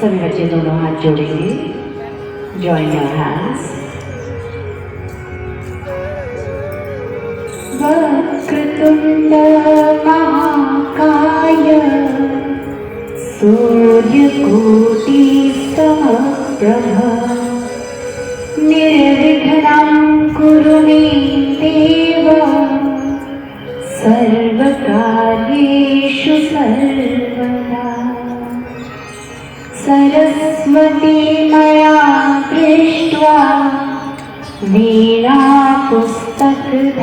सभी बच्चे दोनों हाथ जोड़ेंगे, जॉइन योर हैंड्स। वक्रतुंड महाकाय सूर्यकोटि समप्रभ निर्विघ्नं कुरु मे देव सर्वकार्येषु सर्वदा। सरस्वती मया दृष्ट्वा वीणा पुस्तकधारिणी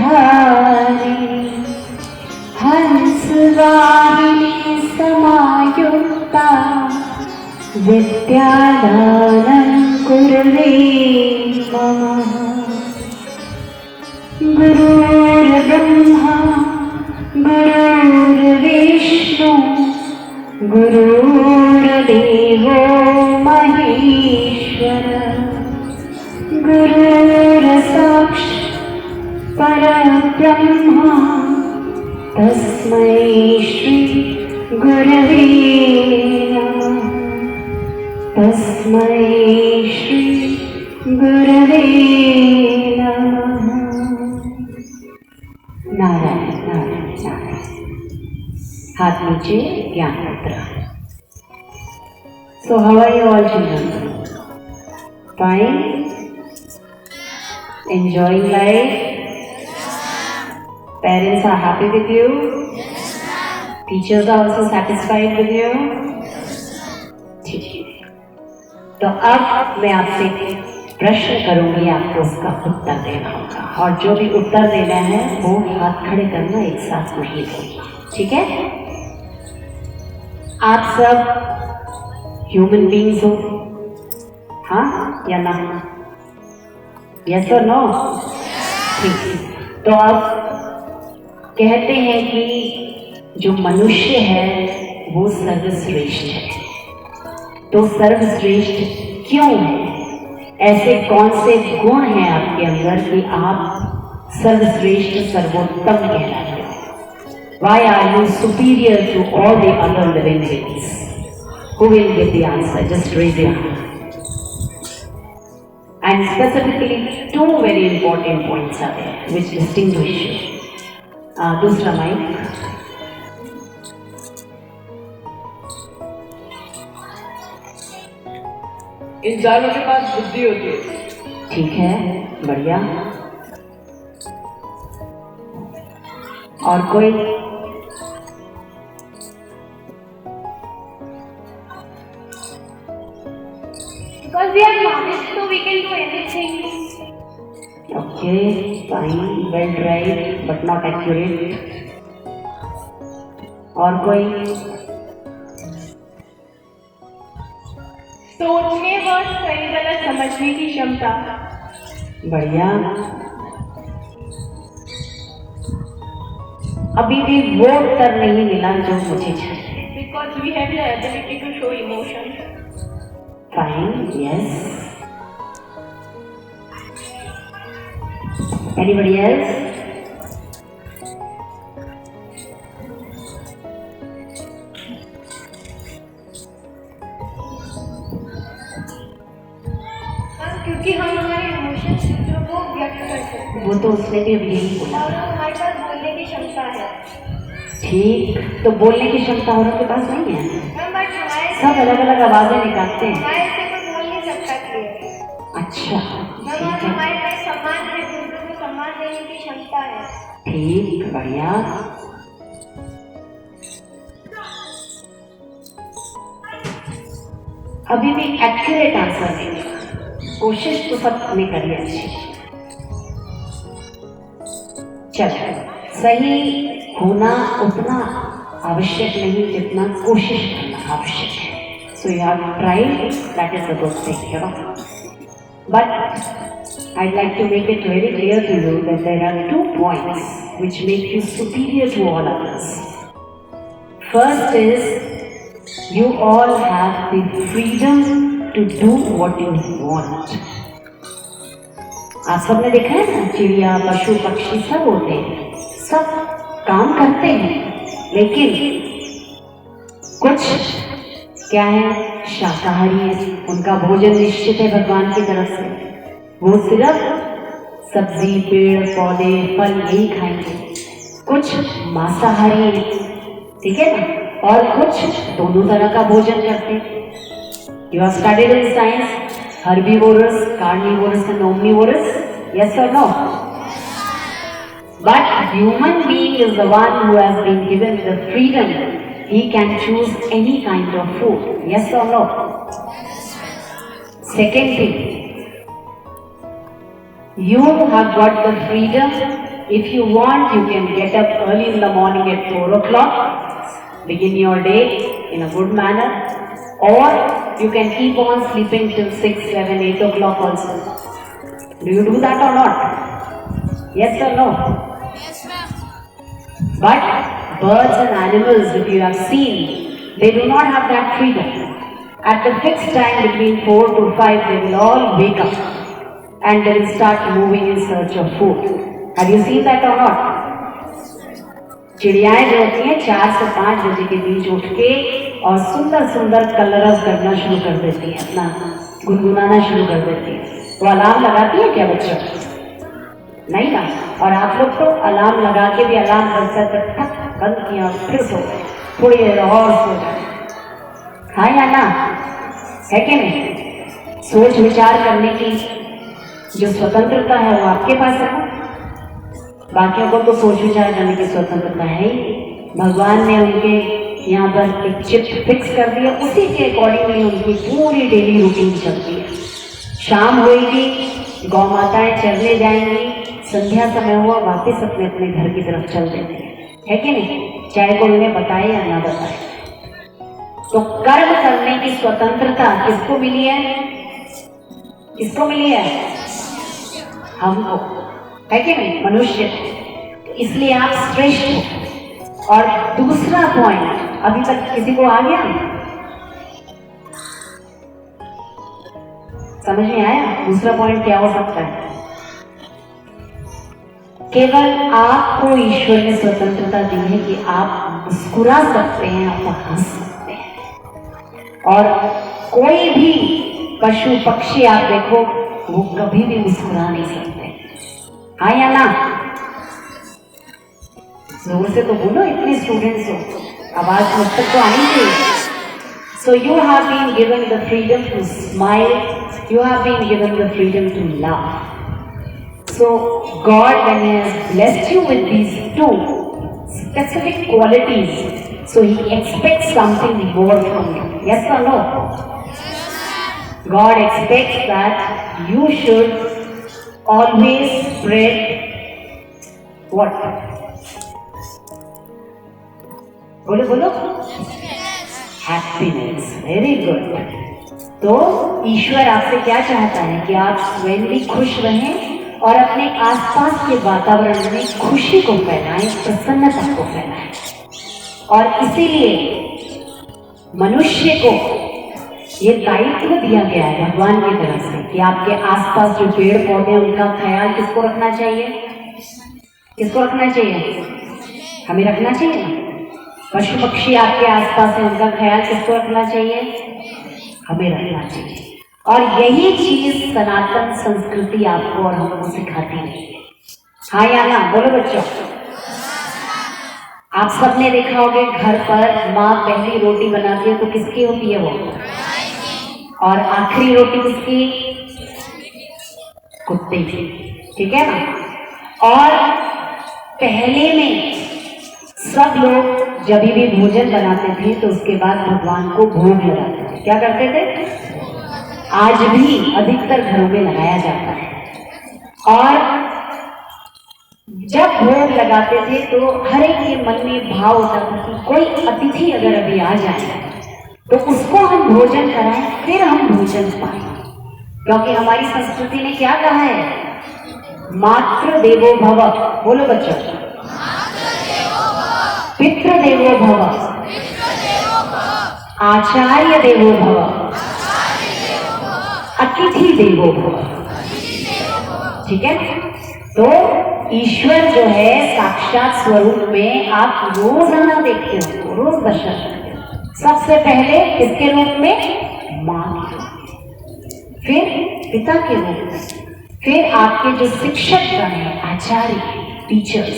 हंसवाहिनी समायुक्ता विद्यादानं कुरुते मम। गुरुर्ब्रह्मा गुरुर्विष्णु गुरुर्देवो महेश्वर गुरुर्साक्षात् परब्रह्मा तस्मै श्री गुरवे नमः। तस्मै श्री गुरवे नमः। नारायण नारायण नारायण। हाथ नीचे, ज्ञान मुद्रा। So how are you all children? Fine? Enjoying life? Parents are happy with you? Teachers are also satisfied with you? ठीक है। तो अब मैं आपसे प्रश्न करूंगी, आपको उसका उत्तर देना होगा, और जो भी उत्तर देना है वो हाथ खड़े करना, एक साथ नहीं बोलना, ठीक है? आप सब ह्यूमन बीइंग्स हो, हाँ या ना? यस और नो? ठीक। तो अब कहते हैं कि जो मनुष्य है वो सर्वश्रेष्ठ है। तो सर्वश्रेष्ठ क्यों है? ऐसे कौन से गुण हैं आपके अंदर कि आप सर्वश्रेष्ठ सर्वोत्तम कहलाते हो? Why are you superior to all the other living beings? Who will give the answer? Just raise your hand. And specifically, two very important points are there which distinguish you. दूसरा माइक। इंसानों के पास बुद्धि होती है। ठीक है, बढ़िया। और कोई? Because we are knowledge, so we can do anything. Okay, fine, well tried, but not accurate. और कोई? सोचने व सही गलत समझने की क्षमता। बढ़िया। अभी भी वो उत्तर नहीं मिला जो मुझे चाहिए। Because we have the ability to show emotion. Fine, yes. Anybody else? क्योंकि हम हमारे इमोशंस को व्यक्त कर सकते हैं। वो तो उसने भी अभी यही बोला। और हमारे पास बोलने की क्षमता है। ठीक, तो बोलने की क्षमता औरों के पास नहीं है। सब अलग अलग आवाजें निकालते हैं। हमारे से कोई बोल नहीं सकता कि अच्छा, हमारे पास सम्मान है, दूसरों को सम्मान देने की क्षमता है। ठीक, बढ़िया। अभी भी एक्यूरेट आंसर नहीं मिला। कोशिश तो सबने करी अच्छी। चलो, सही होना उतना आवश्यक नहीं जितना कोशिश करना आवश्यक है. So you have tried, that is the good thing, you know. But I'd like to make it very clear to you that there are 2 points which make you superior to all others. First is, you all have the freedom to do what you want. आप सबने देखा है ना, चिड़िया पशु पक्षी सब होते हैं, सब काम करते हैं, लेकिन कुछ क्या है, शाकाहारी है, उनका भोजन निश्चित है भगवान की तरफ से, वो सिर्फ सब्जी पेड़ पौधे फल यही खाएंगे. कुछ मांसाहारी है, ठीक है ना, और कुछ दोनों तरह का भोजन करते हैं. You have studied in science herbivores, carnivorous and omnivorous, yes or no? But human being is the one who has been given the freedom. He can choose any kind of food, yes or no? Second thing, you have got the freedom. If you want, you can get up early in the morning at 4 o'clock, begin your day in a good manner, or you can keep on sleeping till 6, 7, 8 o'clock also. Do you do that or not? Yes or no? Yes, ma'am. But birds and animals, if you have seen, they do not have that freedom. At the fixed time between 4 to 5, they will all wake up and they will start moving in search of food. Have you seen that or not? चिड़ियाएं जो होती हैं 4 से 5 बजे के बीच उठ के और सुंदर सुंदर कलरव करना शुरू कर देती है, अपना गुनगुनाना शुरू कर देती है. वो अलार्म लगाती है क्या बच्चों? नहीं ना. और आप लोग तो अलार्म लगा के भी अलार्म बजता तक ठक बंद किया फिर सो गए, थोड़ी देर और सो गए. हाँ या ना, है कि नहीं? सोच विचार करने की जो स्वतंत्रता है वो आपके पास है. बाकियों को तो सोच विचार करने की स्वतंत्रता है ही. भगवान ने उनके यहाँ पर एक चिप फिक्स कर दिया, उसी के अकॉर्डिंगली उनकी पूरी डेली रूटीन चलती है. शाम होगी, गौ माताएं चरने जाएंगी, संध्या समय हुआ वापस अपने अपने घर की तरफ चल देते हैं, है कि नहीं? चाहे कोई उन्हें बताए या ना बताए. तो कर्म करने की स्वतंत्रता किसको मिली है? किसको मिली है? हमको, है कि नहीं? मनुष्य. तो इसलिए आप श्रेष्ठ हो. और दूसरा पॉइंट, अभी तक किसी को आ गया? समझ में आया? दूसरा पॉइंट क्या हो सकता है? केवल आपको ईश्वर ने स्वतंत्रता दी है कि आप मुस्कुरा सकते हैं, आप हंस सकते हैं. और कोई भी पशु पक्षी आप देखो, वो कभी भी मुस्कुरा नहीं सकते. हाँ या ना? जोर से तो बोलो, इतने स्टूडेंट्स हो, आवाज मुझ तक तो आनी चाहिए. So you have been given the freedom to smile, you have been given the freedom to laugh. So God, when He has blessed you with these 2 specific qualities, so He expects something more from you. Yes or no? God expects that you should always spread what? बोलो बोलो, happiness. Very good. तो ईश्वर आपसे क्या चाहता है कि आप स्वयं भी खुश रहें और अपने आसपास के वातावरण में खुशी को फैलाएं, प्रसन्नता को फैलाएं. और इसीलिए मनुष्य को ये दायित्व दिया गया है भगवान की तरफ से कि आपके आसपास जो पेड़ पौधे हैं उनका ख्याल किसको रखना चाहिए? किसको रखना चाहिए? हमें रखना चाहिए. पशु पक्षी आपके आसपास है, उनका ख्याल किसको रखना चाहिए? हमें रखना चाहिए. और यही चीज सनातन संस्कृति आपको और हमको सिखाती है. हाँ या ना? बोलो बच्चों. आप सबने देखा होगा घर पर माँ पहली रोटी बनाती है तो किसकी होती है वो? और आखिरी रोटी किसकी? कुत्ते की. ठीक है ना? और पहले में सब लोग जब भी भोजन बनाते थे तो उसके बाद भगवान को भोग लगाते थे. क्या करते थे? आज भी अधिकतर घरों में लगाया जाता है. और जब भोग लगाते थे तो हर एक के मन में भाव होता था कि कोई अतिथि अगर अभी आ जाए तो उसको हम भोजन कराएं, फिर हम भोजन पाएं। क्योंकि हमारी संस्कृति ने क्या कहा है, मातृ देवो भव, बोलो बच्चों, पितृ देवो भव, आचार्य देवो भव, अतिथि देवो भव। ठीक है, तो ईश्वर जो है साक्षात स्वरूप में आप रोजाना देखते हो, रोज दर्शन करते हो। सबसे पहले किसके रूप में, माँ के रूप में, फिर पिता के रूप में, फिर आपके जो शिक्षक गण हैं, आचार्य, टीचर्स,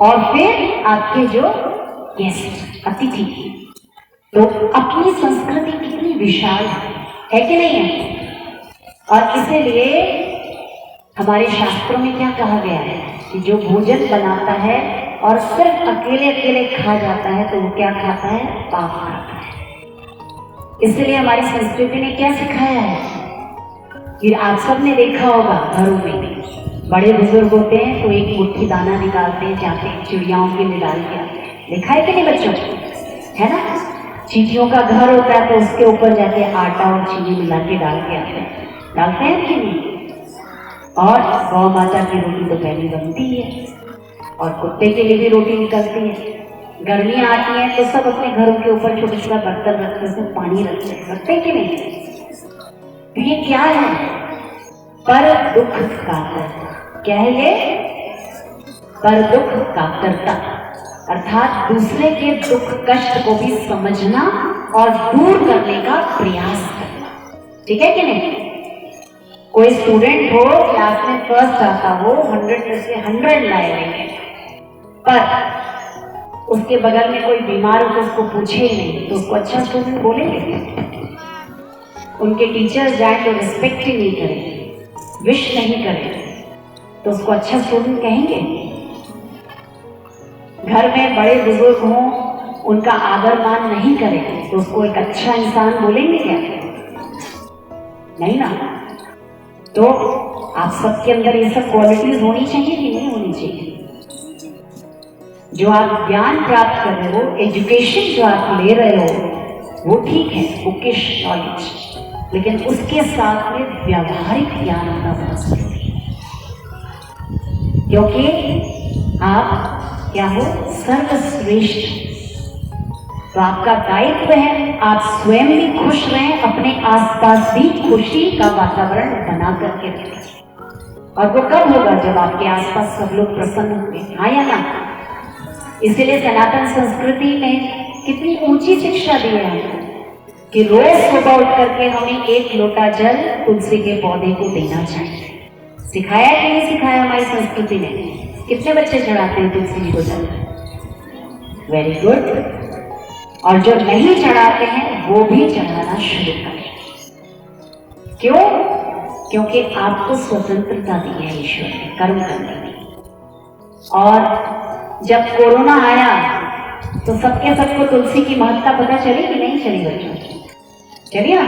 और फिर आपके जो गेस्ट, अतिथि। तो अपनी संस्कृति कितनी विशाल है कि नहीं है। और इसीलिए हमारे शास्त्रों में क्या कहा गया है कि जो भोजन बनाता है और सिर्फ अकेले अकेले खा जाता है तो वो क्या खाता है, पाप खाता है। इसलिए हमारी संस्कृति ने क्या सिखाया है कि आप सबने देखा होगा, घरों में बड़े बुजुर्ग होते हैं तो एक मुट्ठी दाना निकालते हैं, जाते हैं चिड़ियाओं के लिए डाल के आते हैं। देखा है कि नहीं बच्चों, है ना। चींटियों का घर होता है तो उसके ऊपर जाके आटा और चीनी मिला के डाल के आते हैं, डालते हैं कि नहीं। और गौ माता की रोटी तो पहले बनती है और कुत्ते के लिए भी रोटी निकलती है। गर्मियाँ आती हैं तो सब अपने घरों के ऊपर छोटे छोटा बर्तन रखते हैं, उसमें पानी रखते हैं कि नहीं। तो ये क्या है, पर दुख कातर। क्या है ये, पर दुख कातरता, अर्थात दूसरे के दुख कष्ट को भी समझना और दूर करने का प्रयास करना। ठीक है कि नहीं। कोई स्टूडेंट हो, क्लास में फर्स्ट आता हो, 100 में से 100 लाए रहेंगे, पर उसके बगल में कोई बीमार हो तो उसको पूछे ही नहीं तो उसको अच्छा स्टूडेंट बोलेंगे। उनके टीचर्स जाए तो रिस्पेक्ट ही नहीं करें, विश नहीं करें तो उसको अच्छा स्टूडेंट कहेंगे। घर में बड़े बुजुर्ग हों, उनका आदर मान नहीं करें तो उसको एक अच्छा इंसान बोलेंगे क्या, नहीं ना। तो आप सबके अंदर ये सब क्वालिटीज होनी चाहिए कि नहीं होनी चाहिए। जो आप ज्ञान प्राप्त कर रहे हो, एजुकेशन जो आप ले रहे हो वो ठीक है, बुकिश नॉलेज, लेकिन उसके साथ में व्यावहारिक ज्ञान होना बहुत जरूरी है। क्योंकि आप क्या हो, सर्वश्रेष्ठ। तो आपका दायित्व है आप स्वयं भी खुश रहें, अपने आसपास भी खुशी का वातावरण बना करके रखें। और वो कब होगा, जब आपके आसपास सब लोग प्रसन्न होंगे, हाँ या ना। इसीलिए सनातन संस्कृति में कितनी ऊंची शिक्षा दी है कि रोज सुबह उठ करके हमें 1 लोटा जल तुलसी के पौधे को देना चाहिए। सिखाया कि नहीं सिखाया हमारी संस्कृति ने। कितने बच्चे चढ़ाते हैं तुलसी जी को जल, वेरी गुड। और जो नहीं चढ़ाते हैं वो भी चढ़ाना शुरू करें। क्यों, क्योंकि आपको स्वतंत्रता दी है ईश्वर ने कर्म करने की। और जब कोरोना आया तो सबको तुलसी की महत्ता पता चली कि नहीं चली बच्चों, चलिए ना।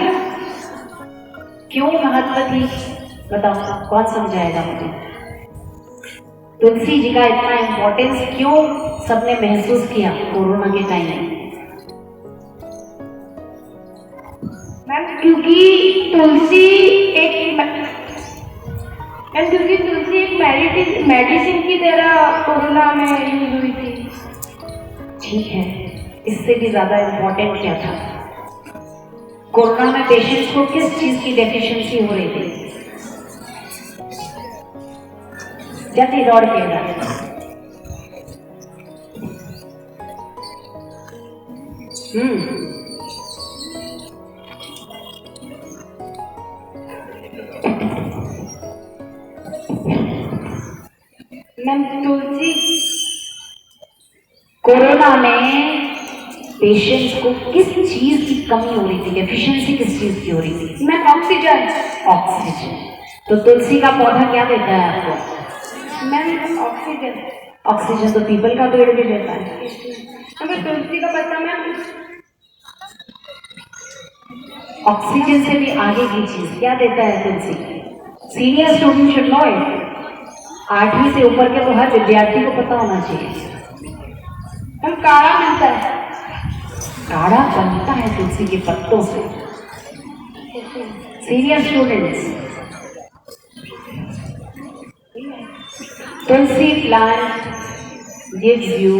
क्यों महत्व थी बताओ, कौन समझाएगा मुझे। तुलसी जी का इतना इंपॉर्टेंस क्यों सबने महसूस किया कोरोना के टाइम में। मैम क्योंकि तुलसी एक मेडिसिन की तरह कोरोना में यूज हुई थी। ठीक है, इससे भी ज्यादा इम्पोर्टेंट क्या था, कोरोना में पेशेंट्स को किस चीज की डेफिशिएंसी हो रही थी, जल्दी दौड़ के मैम तुलसी कोरोना में पेशेंट्स को किस चीज की कमी हो रही थी, डेफिशिएंसी किस चीज की हो रही थी। Ma'am oxygen. ऑक्सीजन। तो तुलसी का पौधा क्या देता है आपको, मैम ऑक्सीजन। ऑक्सीजन तो पीपल का पेड़ भी देता है। हमें तुलसी का पत्ता मैम ऑक्सीजन से भी आगे की चीज क्या देता है tulsi. Senior student should know it. 8वीं से ऊपर के तो हर विद्यार्थी को पता होना चाहिए। हम काढ़ा मिलता है। काढ़ा बनता है तुलसी के पत्तों से। Senior students, Tulsi plant gives you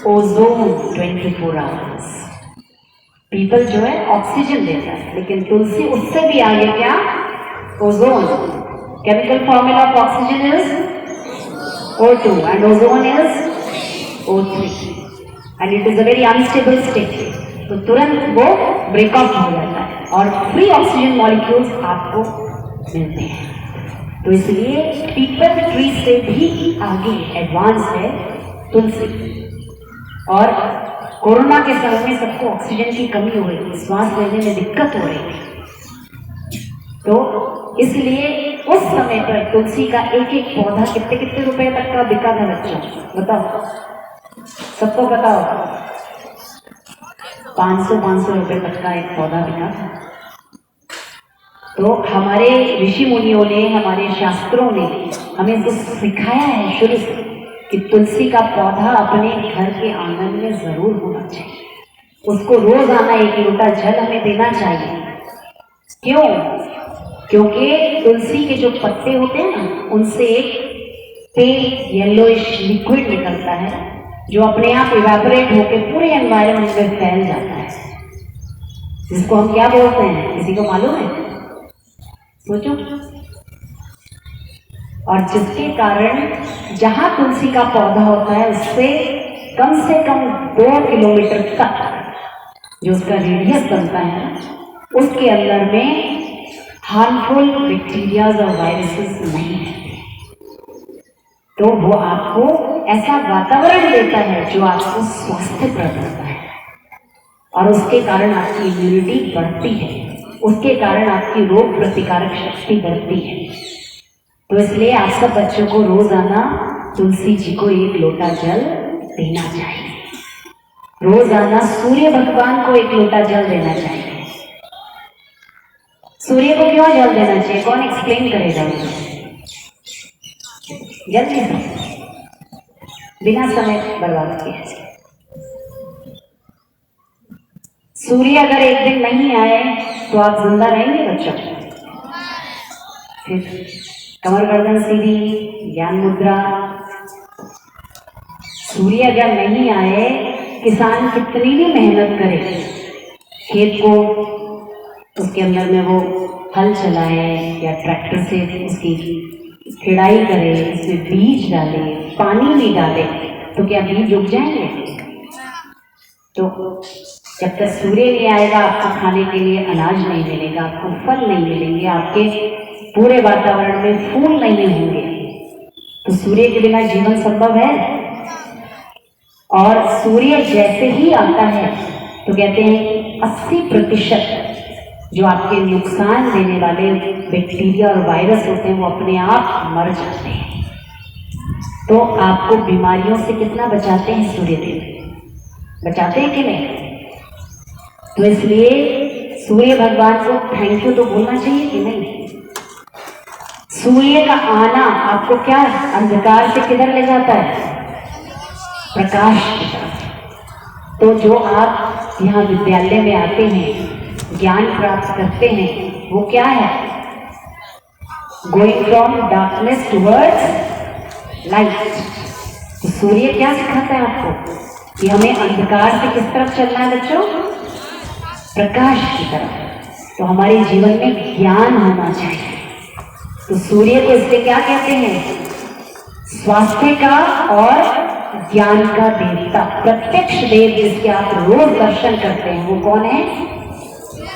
ozone 24 hours. People जो है ऑक्सीजन देता है, लेकिन तुलसी उससे भी आगे क्या, ozone. Chemical formula of oxygen is O2 and ozone is O3 and it is a very unstable state। तो तुरंत वो ब्रेक ऑफ हो जाता है और फ्री ऑक्सीजन मॉलिक्यूल्स आपको मिलते हैं। तो इसलिए पीपल ट्री से भी आगे एडवांस है तुलसी। और कोरोना के समय में सबको ऑक्सीजन की कमी हो रही थी, सांस लेने में दिक्कत हो रही थी, तो इसलिए उस समय पर तुलसी का एक एक पौधा कितने कितने रुपए तक का बिका था बच्चों, बताओ, सबको पता होगा। 500 रुपए तक का एक पौधा बिका था। तो हमारे ऋषि मुनियों ने, हमारे शास्त्रों ने हमें कुछ सिखाया है शुरू से कि तुलसी का पौधा अपने घर के आंगन में जरूर होना चाहिए। उसको रोजाना 1 लोटा जल हमें देना चाहिए। क्यों? क्योंकि तुलसी के जो पत्ते होते हैं ना, उनसे एक पेल येलोइश लिक्विड निकलता है जो अपने आप इवेपोरेट होकर पूरे एनवायरनमेंट में फैल जाता है, जिसको हम क्या बोलते हैं, किसी को मालूम है? सोचो। और जिसके कारण जहां तुलसी का पौधा होता है उससे कम से कम 2 किलोमीटर तक जो उसका रेडियस बनता है, उसके अंदर में हार्मफुल बैक्टीरियाज और वायरसेस नहीं है। तो वो आपको ऐसा वातावरण देता है जो आपको स्वास्थ्यप्रद होता है और उसके कारण आपकी इम्यूनिटी बढ़ती है, उसके कारण आपकी रोग प्रतिकारक शक्ति बढ़ती है। तो इसलिए आप सब बच्चों को रोजाना तुलसी जी को 1 लोटा जल देना चाहिए। रोजाना सूर्य भगवान को 1 लोटा जल देना चाहिए। सूर्य को क्यों जल देना चाहिए, कौन एक्सप्लेन करेगा मुझे? जल्दी से, बिना समय बर्बाद किए। सूर्य अगर एक दिन नहीं आए तो आप जिंदा रहेंगे बच्चों? फिर कमर गर्दन सीधी, ज्ञान मुद्रा। सूर्य अगर नहीं आए, किसान कितनी भी मेहनत करे, खेत को उसके अंदर में वो हल चलाए या ट्रैक्टर से उसकी खेड़ाई करे, उसमें बीज डाले, पानी भी डाले, तो क्या बीज उग जाएंगे? तो जब तक सूर्य नहीं आएगा आपको खाने के लिए अनाज नहीं मिलेगा, आपको फल नहीं मिलेंगे, आपके पूरे वातावरण में फूल नहीं होंगे। तो सूर्य के बिना जीवन संभव है? और सूर्य जैसे ही आता है तो कहते हैं 80% जो आपके नुकसान देने वाले बैक्टीरिया और वायरस होते हैं वो अपने आप मर जाते हैं। तो आपको बीमारियों से कितना बचाते हैं सूर्यदेव? बचाते हैं कि नहीं? तो इसलिए सूर्य भगवान को थैंक यू तो बोलना चाहिए कि नहीं? सूर्य का आना आपको क्या अंधकार से किधर ले जाता है? प्रकाश की तरफ। तो जो आप यहाँ विद्यालय में आते हैं, ज्ञान प्राप्त करते हैं, वो क्या है? Going from darkness towards light. तो सूर्य क्या सिखाता है आपको कि हमें अंधकार से किस तरफ चलना है बच्चों? प्रकाश की तरफ। तो हमारे जीवन में ज्ञान होना चाहिए। तो सूर्य को इसलिए क्या कहते हैं? स्वास्थ्य का और ज्ञान का देवता। प्रत्यक्ष देव जिसके आप रोज दर्शन करते हैं वो कौन है?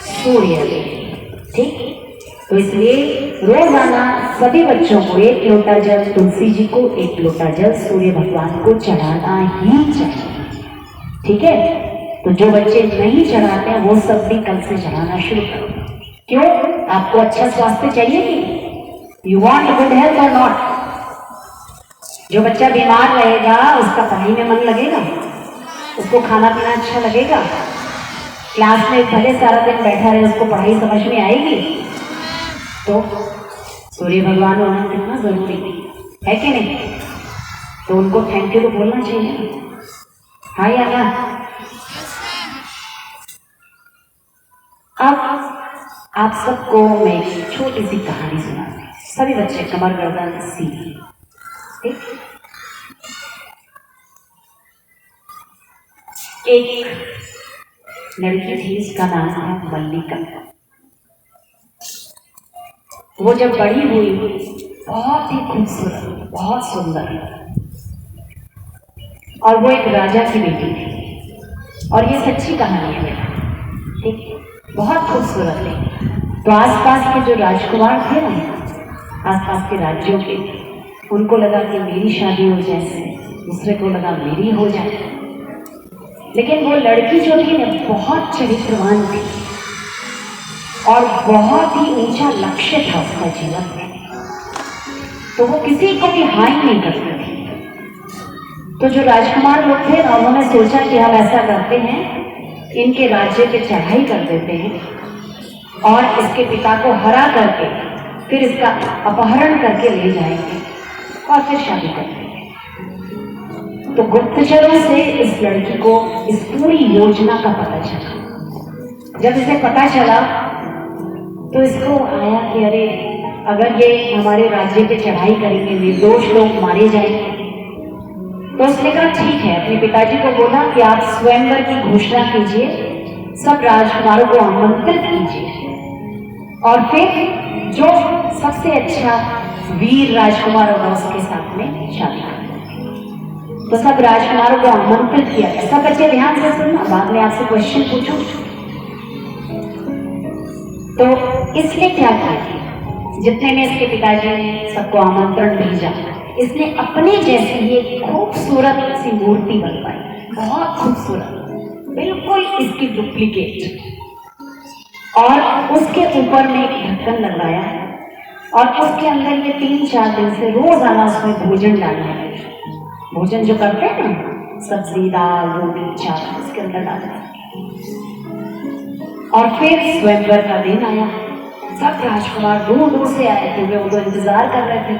सूर्य देव। ठीक। तो इसलिए रोजाना सभी बच्चों को 1 लोटा जल तुलसी जी को, 1 लोटा जल सूर्य भगवान को चढ़ाना ही चाहिए। ठीक है? तो जो बच्चे नहीं चढ़ाते हैं वो सब भी कल से चढ़ाना शुरू करो। क्यों? आपको अच्छा स्वास्थ्य चाहिए कि यू वांट गुड हेल्थ और नॉट? जो बच्चा बीमार रहेगा उसका पढ़ाई में मन लगेगा, उसको खाना पीना अच्छा लगेगा, क्लास में भले सारा दिन बैठा रहे उसको पढ़ाई समझ में आएगी? तो सूर्य भगवान होना कितना जरूरी है कि नहीं? तो उनको थैंक यू तो बोलना चाहिए, हाँ या ना? अब आप सबको मैं एक छोटी सी कहानी सुनाती हूँ। सभी बच्चे कमर गर्दन सीधी, ठीक? एक लड़की थी, उसका नाम था मल्लिका। वो जब बड़ी हुई बहुत ही खूबसूरत, बहुत सुंदर, और वो एक राजा की बेटी थी। और ये सच्ची कहानी है बेटा, ठीक? बहुत खूबसूरत थी। तो आसपास के जो राजकुमार थे ना, आसपास के राज्यों के, उनको लगा कि मेरी शादी हो जाए, दूसरे को लगा मेरी हो जाए। लेकिन वो लड़की जो थी ना, बहुत चरित्रवान थी और बहुत ही ऊंचा लक्ष्य था उसका जीवन में। तो वो किसी को भी हाई नहीं करती थी। तो जो राजकुमार लोग थे ना, उन्होंने सोचा कि हम ऐसा करते हैं, इनके राज्य पे चढ़ाई कर देते हैं और इसके पिता को हरा करके फिर इसका अपहरण करके ले जाएंगे और फिर शादी करेंगे। तो गुप्तचरों से इस लड़की को इस पूरी योजना का पता चला। जब इसे पता चला तो इसको आया कि अरे, अगर ये हमारे राज्य पे चढ़ाई करेंगे, निर्दोष लोग मारे जाएंगे। तो उसने कहा ठीक है, अपने पिताजी को बोला कि आप स्वयंवर की घोषणा कीजिए, सब राजकुमारों को आमंत्रित कीजिए और फिर जो सबसे अच्छा वीर राजकुमार होगा उसके साथ में शादी करेंगे। तो सब राजकुमारों को आमंत्रित किया गया। सब बच्चे ध्यान से सुनना, बाद में आपसे क्वेश्चन पूछूं। तो इसने क्या किया, जितने में इसके पिताजी ने सबको आमंत्रण भेजा, इसने अपने जैसी एक खूबसूरत सी मूर्ति बनवाई, बहुत खूबसूरत, बिल्कुल इसकी डुप्लीकेट, और उसके ऊपर में एक ढक्कन लगाया और उसके अंदर ये 3-4 दिन से रोजाना उसमें भोजन डालने लगे। भोजन जो करते हैं ना, सब्जी, दाल, रोटी, चावल, उसके अंदर डालना। और फिर स्वयंवर का दिन आया। सब राजकुमार दूर दूर से आए थे, वे उनको इंतजार कर रहे थे,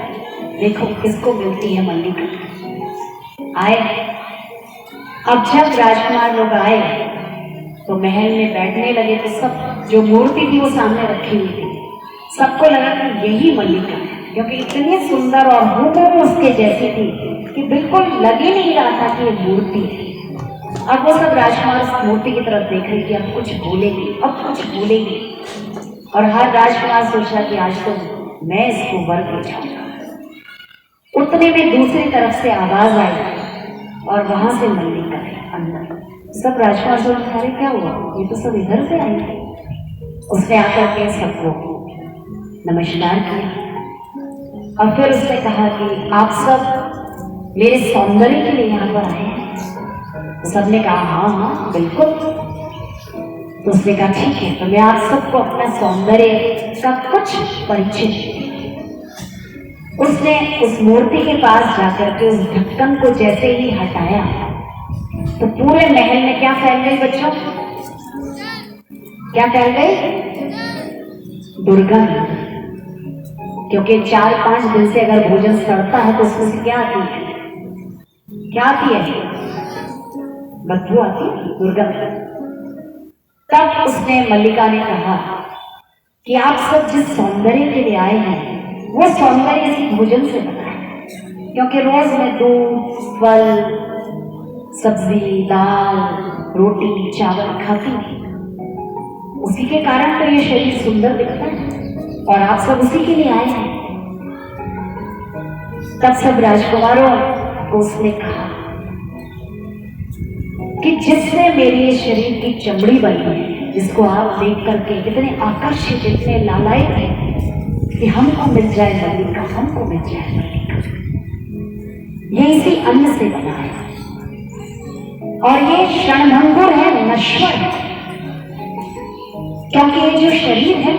देखो किसको मिलती है मल्लिका। आए। अब जब राजकुमार लोग आए तो महल में बैठने लगे तो सब जो मूर्ति थी वो सामने रखी हुई थी। सबको लगा कि यही मल्लिका है, क्योंकि इतनी सुंदर और हूबहू उसके जैसी थी कि बिल्कुल लग ही नहीं रहा था कि ये मूर्ति है। अब वो सब राजकुमार उस मूर्ति की तरफ देख रहे कि अब कुछ बोलेंगे, अब कुछ बोलेंगे। और हर राजकुमार सोचा कि आज तो मैं इसको वर दे जाऊंगा। उतने में दूसरी तरफ से आवाज आई और वहां से मल्लिका अंदर। सब राजकुमार सोच रहे क्या हुआ, ये तो सब इधर से आई है। उसने आकर के सबको नमस्कार किया और फिर उसने कहा कि आप सब मेरे सौंदर्य के लिए यहाँ पर आए हैं। सबने कहा हाँ हाँ बिल्कुल। तो उसने कहा ठीक है, तो मैं आप सबको अपना सौंदर्य का कुछ परिचय। उसने उस मूर्ति के पास जाकर के उस ढक्कन को जैसे ही हटाया तो पूरे महल में क्या फैल गई बच्चों? क्या फैल गई? दुर्गंध। क्योंकि 4-5 दिन से अगर भोजन सड़ता है तो उसमें से क्या आती है? क्या आती है? बदबू आती है, दुर्गंध। तब उसने मल्लिका ने कहा कि आप सब जिस सौंदर्य के लिए आए हैं वो सौंदर्य इसी भोजन से बना है, क्योंकि रोज मैं दूध, फल, सब्जी, दाल, रोटी, चावल खाती हूँ। उसी के कारण तो ये शरीर सुंदर दिखता है और आप सब उसी के लिए आए हैं। तब सब राजकुमारों को उसने कहा कि जिससे मेरे ये शरीर की चमड़ी बनी है, जिसको आप देख करके इतने आकर्षित, इतने लालायित हैं कि हमको मिल जाए मल्लिका, हमको मिल जाए मल्लिका। ये इसी अन्न से बना है और ये क्षणभंगुर है, नश्वर है। क्योंकि ये जो शरीर है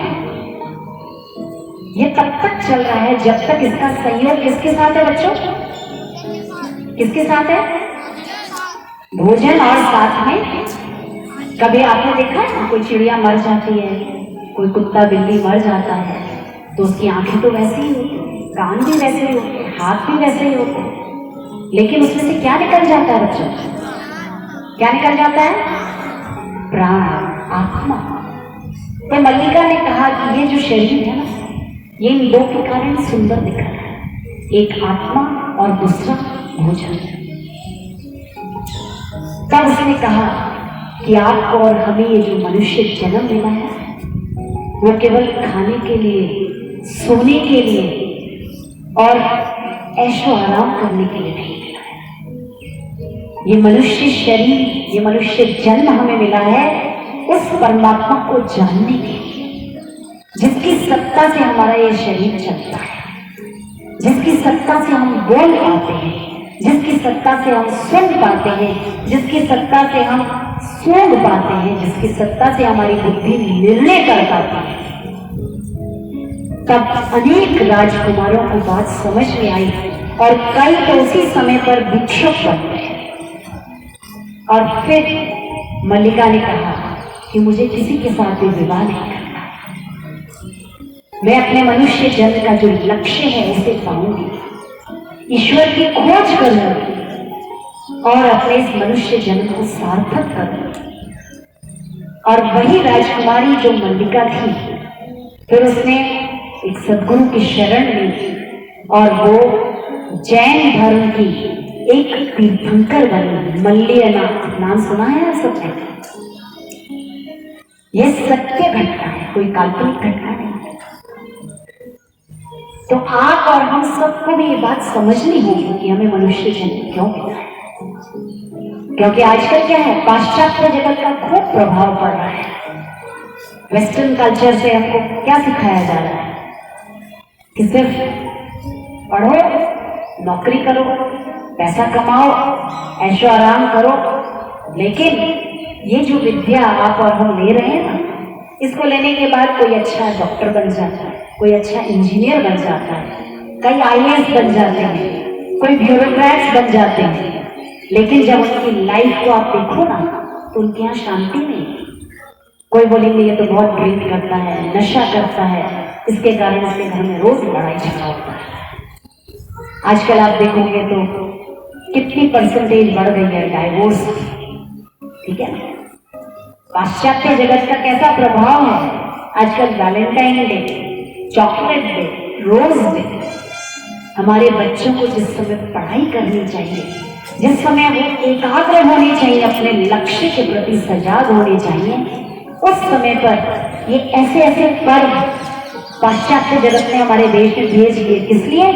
ये तब तक चल रहा है जब तक इसका संयोग किसके साथ है बच्चों? किसके साथ है? भोजन और साथ में। कभी आपने देखा है कोई चिड़िया मर जाती है, कोई कुत्ता बिल्ली मर जाता है तो उसकी आंखें तो वैसे ही होती हैं, कान भी वैसे ही होते हैं, हाथ भी वैसे ही होते हैं, लेकिन उसमें से क्या निकल जाता है बच्चों? क्या निकल जाता है? प्राण, आत्मा। तो मल्लिका ने कहा कि ये जो शरीर है ना, ये इन दो के कारण सुंदर दिख रहा है, एक आत्मा और दूसरा भोजन। तब उसने कहा कि आपको और हमें ये जो मनुष्य जन्म मिला है वो केवल खाने के लिए, सोने के लिए और ऐशो आराम करने के लिए नहीं मिला है। ये मनुष्य शरीर, ये मनुष्य जन्म हमें मिला है उस परमात्मा को जानने के लिए, जिसकी सत्ता से हमारा ये शरीर चलता है, जिसकी सत्ता से हम बोल पाते हैं, जिसकी सत्ता से हम सुन पाते हैं, जिसकी सत्ता से हम सूंघ पाते हैं, जिसकी सत्ता से हमारी बुद्धि निर्णय कर पाती है। तब अनेक राजकुमारों को बात समझ में आई और कई तो उसी समय पर भिक्षुक बन गए। और फिर मल्लिका ने कहा कि मुझे किसी के साथ भी विवाह नहीं करना है, मैं अपने मनुष्य जन्म का जो लक्ष्य है उसे पाऊंगी, ईश्वर की खोज करूंगी और अपने इस मनुष्य जन्म को सार्थक करूंगी। और वही राजकुमारी जो मल्लिका थी, फिर उसने एक सद्गुरु की शरण ली और वो जैन धर्म की एक तीर्थंकर बनी। मल्लिनाथ नाम सुना है आप सबने? यह सत्य घटना है, कोई काल्पनिक घटना नहीं। तो आप और हम सबको भी ये बात समझनी होगी कि हमें मनुष्य जन्म क्यों मिला है। क्योंकि आजकल क्या है, पाश्चात्य जगत का खूब प्रभाव पड़ रहा है। वेस्टर्न कल्चर से हमको क्या सिखाया जा रहा है कि सिर्फ पढ़ो, नौकरी करो, पैसा कमाओ, ऐशो आराम करो। लेकिन ये जो विद्या आप और हम ले रहे हैं ना, इसको लेने के बाद कोई अच्छा डॉक्टर बन जाता है, कोई अच्छा इंजीनियर बन जाता है, कई IAS बन जाते हैं, कोई ब्यूरोक्रेट्स बन जाते हैं। लेकिन जब उनकी लाइफ को आप देखो ना, तो उनके यहाँ शांति नहीं। कोई बोलेंगे ये तो बहुत ड्रिंक करता है, नशा करता है, इसके कारण इसके घर में रोज लड़ाई झगड़ा होता है। आजकल आप देखोगे तो कितनी परसेंटेज बढ़ गई है डाइवोर्स, ठीक है ना। पाश्चात्य जगत का कैसा प्रभाव है। आजकल Valentine day, chocolate day, rose day, हमारे बच्चों को जिस समय पढ़ाई करनी चाहिए, जिस समय वो एकाग्र होने चाहिए, अपने लक्ष्य के प्रति सजाग होने चाहिए, उस समय पर ये ऐसे ऐसे पर्व पाश्चात्य जगत ने हमारे देश में भेज दिए। किस लिए?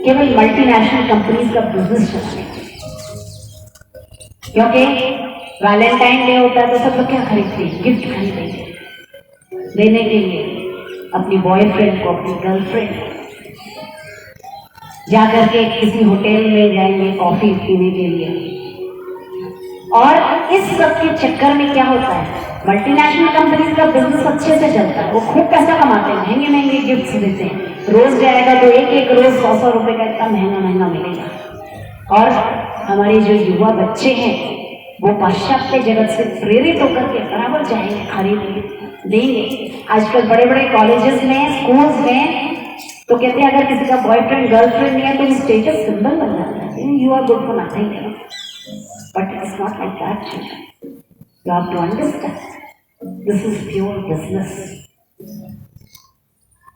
केवल मल्टीनेशनल कंपनीज का बिजनेस चलाने के लिए। क्योंकि वैलेंटाइन डे होता है तो सब लोग क्या खरीदते हैं? गिफ्ट खरीदेंगे देने के लिए अपनी बॉयफ्रेंड को, अपनी गर्लफ्रेंड को। जाकर के किसी होटल में जाएंगे कॉफी पीने के लिए। और इस सब के चक्कर में क्या होता है, मल्टीनेशनल कंपनीज का बिजनेस अच्छे से चलता है, वो खूब पैसा कमाते हैं, महंगे महंगे गिफ्ट्स देते हैं। रोज जाएगा तो एक एक रोज 100 रुपए का इतना महंगा महंगा मिलेगा। और हमारे जो युवा बच्चे हैं वो पाश्चात्य जगत से प्रेरित होकर के बराबर जाएंगे, खरीद देंगे। आजकल बड़े बड़े कॉलेजेस में, स्कूल्स में तो कहते हैं अगर किसी का बॉयफ्रेंड गर्लफ्रेंड नहीं है तो स्टेटस सिंबल बन जाता है, you are good for nothing. But it's not like that. You have to understand, this is pure business.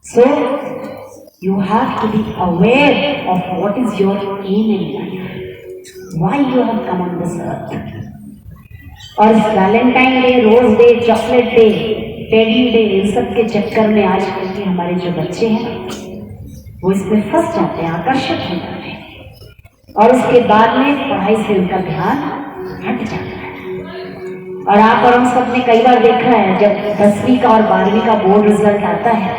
So, you have to be aware of what is your aim in life, why you have come on this earth. और इस Valentine day, rose day, chocolate day, teddy day, इन सब के चक्कर में आजकल के हमारे जो बच्चे हैं वो इसमें फंस जाते हैं, आकर्षित हो जाते हैं और उसके बाद में पढ़ाई से उनका ध्यान हट जाता है। और आप और हम सब ने कई बार देखा है, जब 10वीं का और 12वीं का बोर्ड रिजल्ट आता है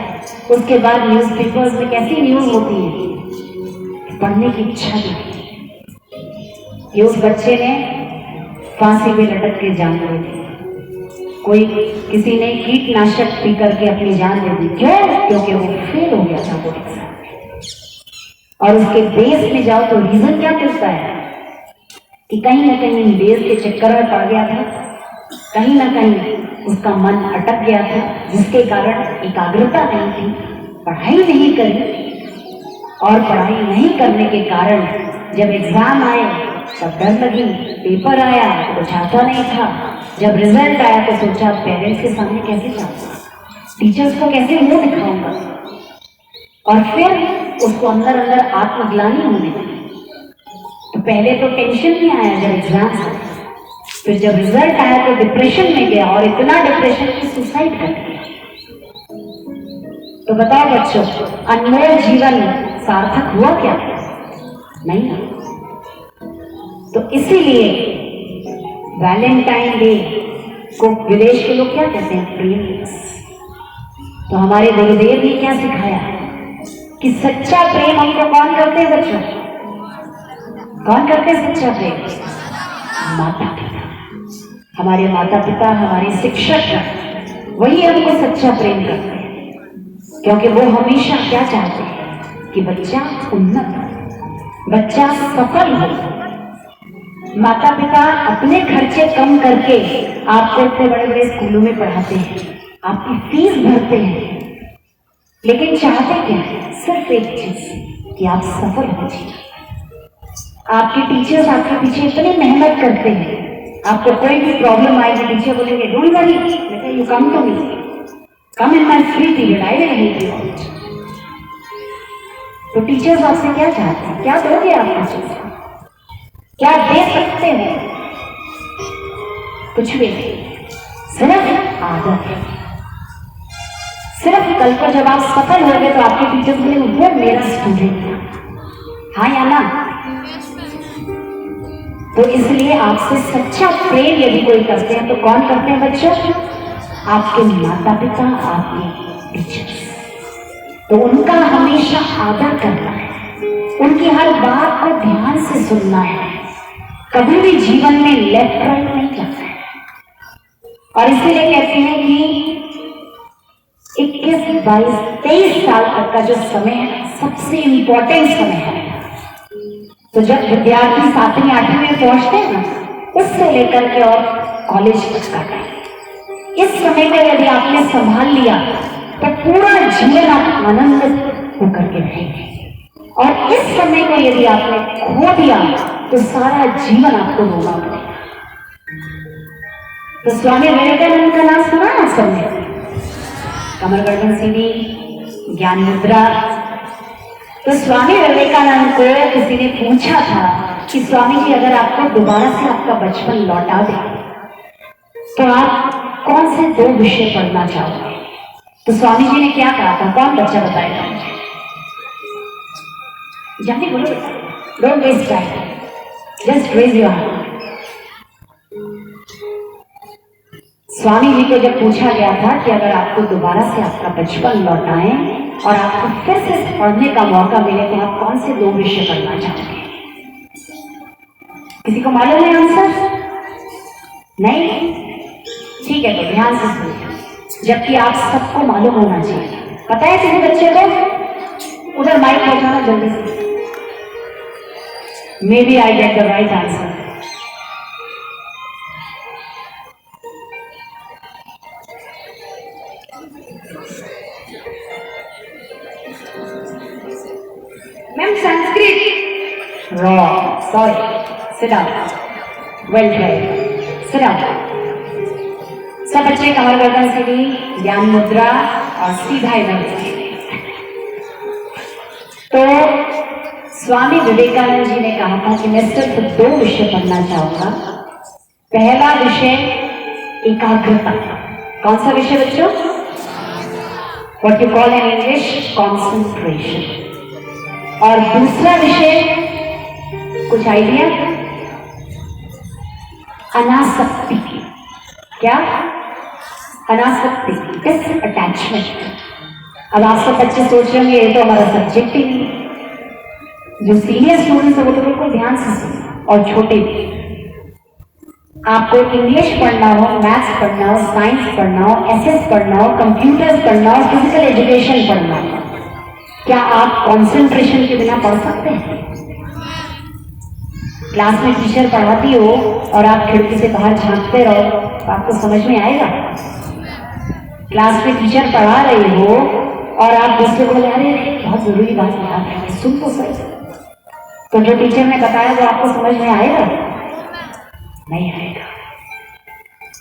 उसके बाद न्यूज़पेपर्स में कैसी न्यूज होती है, पढ़ने की इच्छा नहीं कि उस बच्चे ने फांसी पे लटक के जान दे दी, कोई किसी ने कीटनाशक पी करके अपनी जान दे दी। क्यों? क्योंकि वो फेल हो गया था बोर्ड एग्जाम में। और उसके बेस में जाओ तो रीजन क्या मिलता है कि कहीं ना कहीं बेस के चक्कर में पड़ गया था, कहीं ना कहीं उसका मन अटक गया था, जिसके कारण एकाग्रता नहीं थी पढ़ाई नहीं करी और पढ़ाई नहीं करने के कारण जब एग्जाम आए तब डर लगी, पेपर आया तो कुछ आता नहीं था, जब रिजल्ट आया तो सोचा पेरेंट्स के सामने कैसे जाऊंगा, टीचर्स को कैसे मुंह दिखाऊंगा, और फिर उसको अंदर अंदर आत्मग्लानि होने लगी। तो पहले तो टेंशन नहीं आया जब एग्जाम आया, फिर जब रिजल्ट आया तो डिप्रेशन में गया और इतना डिप्रेशन की सुसाइड कर दिया। तो बताओ बच्चों, अनमोल जीवन सार्थक हुआ क्या? नहीं। तो इसीलिए वैलेंटाइन डे को विदेश के लोग क्या कहते हैं? प्रेम दिवस। तो हमारे गुरुदेव ने क्या सिखाया कि सच्चा प्रेम हमको कौन करते हैं बच्चों? कौन करते हैं सच्चा प्रेम? माता पिता। हमारे माता पिता, हमारे शिक्षक, वही हमको सच्चा प्रेम करते हैं, क्योंकि वो हमेशा क्या चाहते हैं कि बच्चा उन्नत हो, बच्चा सफल हो। माता पिता अपने खर्चे कम करके आपको इतने बड़े बड़े स्कूलों में पढ़ाते हैं, आपकी फीस भरते हैं, लेकिन चाहते क्या है? सिर्फ एक चीज कि आप सफल हो जाइए। आपके टीचर्स आपके पीछे इतनी मेहनत करते हैं, आपको कोई भी प्रॉब्लम आएगी टीचर बोलेंगे डोंट वरी बेटा, you come to me, come in my free period, I will help you out. तो टीचर्स आपसे क्या चाहते हैं? क्या दोगे आप टीचर्स को? क्या दे सकते हो? कुछ भी नहीं, सिर्फ आदत। सिर्फ कल को जब आप सफल हो गए तो आपके टीचर्स बोलेंगे वो मेरा स्टूडेंट था, हाँ या ना? तो इसलिए आपसे सच्चा प्रेम यदि कोई करते हैं तो कौन करते हैं बच्चों? आपके माता पिता, आपके टीचर्स। तो उनका हमेशा आदर करना है, उनकी हर बात को ध्यान से सुनना है, कभी भी जीवन में लेफ्ट राइट नहीं करना है। और इसीलिए कहते हैं कि 21, 22, 23 साल तक का जो समय है सबसे इंपॉर्टेंट समय है। तो जब विद्यार्थी 7वीं 8वीं में पहुंचते हैं ना, उससे लेकर के और कॉलेज तक का टाइम, इस समय को यदि आपने संभाल लिया तो पूरा जीवन आप आनंदित होकर के रहेंगे, और इस समय को यदि आपने खो दिया तो सारा जीवन आपको रोना पड़ेगा। तो स्वामी विवेकानंद का नाम सुना ना सबने? कमर गर्दन सीधी, ज्ञान मुद्रा। तो स्वामी विवेकानंद को किसी ने पूछा था कि स्वामी जी अगर आपको दोबारा से आपका बचपन लौटा दे तो आप कौन से 2 विषय पढ़ना चाहोगे? तो स्वामी जी ने क्या कहा था? कौन बच्चा बताएगा मुझे? जल्दी बोलो, don't waste time, just raise your hand. Swami ji को जब पूछा गया था कि अगर आपको दोबारा से आपका बचपन लौटाएं और आपको फिर से पढ़ने का मौका मिले तो आप कौन से 2 विषय पढ़ना चाहोगे? किसी को मालूम है आंसर? नहीं? ठीक है, तो ध्यान से सुनिए, जबकि आप सबको मालूम होना चाहिए। पता है किसी बच्चे को? उधर माइक पहुंचाना जल्दी से। Maybe I get the right answer. Ma'am Sanskrit. Wrong, sorry, sit down, well tried, sit down. सब बच्चे कमर गर्दन सीधी, ज्ञान मुद्रा और सीधा इधर। तो स्वामी विवेकानंद जी ने कहा था कि मैं सिर्फ 2 विषय पढ़ना चाहूंगा। पहला विषय एकाग्रता। कौन सा विषय बच्चों? What you call in English concentration. और दूसरा विषय, कुछ आइडिया? अनासक्ति। क्या? अनासक्ति, डिसअटैचमेंट। अब आप सब बच्चे सोच रहे होंगे ये तो हमारा सब्जेक्ट ही नहीं। जो सीनियर स्टूडेंट्स है वो तो बिल्कुल ध्यान से सुनो, और छोटे भी। आपको इंग्लिश पढ़ना हो, मैथ्स पढ़ना हो, साइंस पढ़ना हो, एसएस पढ़ना हो, कंप्यूटर्स पढ़ना हो, फिजिकल एजुकेशन पढ़ना हो, क्या आप कंसंट्रेशन के बिना पढ़ सकते हैं? क्लास में टीचर पढ़ाती हो और आप खिड़की से बाहर झांकते रहो तो आपको समझ में आएगा? क्लास में टीचर पढ़ा रही हो और आप दूसरे को बोले अरे बहुत जरूरी बात याद है, सुन तो सही। तो जो टीचर ने बताया वो आपको समझ में आएगा? नहीं आएगा।